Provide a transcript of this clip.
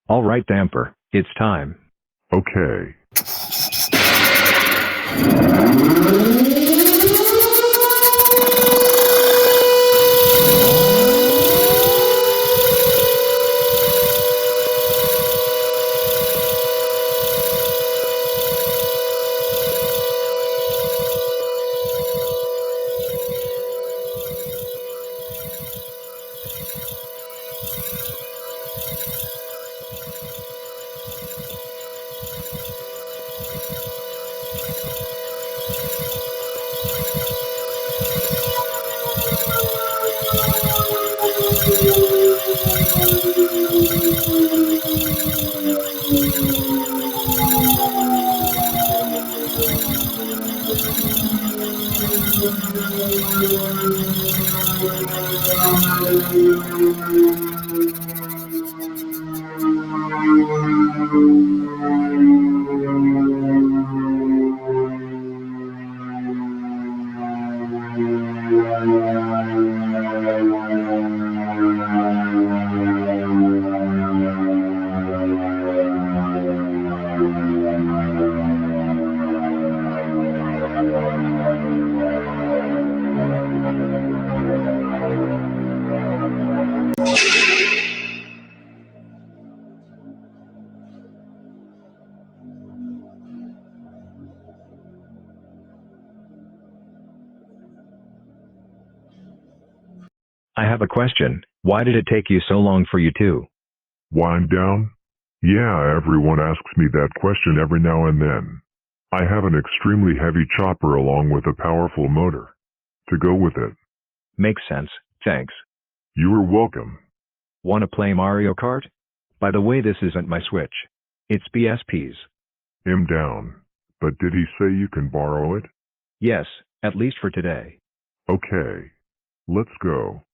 All right, Damper, it's time. Okay. I have a question. Why did it take you so long for you to? Wind down? Yeah, everyone asks me that question every now and then. I have an extremely heavy chopper along with a powerful motor to go with it. Makes sense, thanks. You are welcome. Wanna play Mario Kart? By the way, this isn't my Switch. It's BSP's. I'm down. But did he say you can borrow it? Yes, at least for today. Okay. Let's go.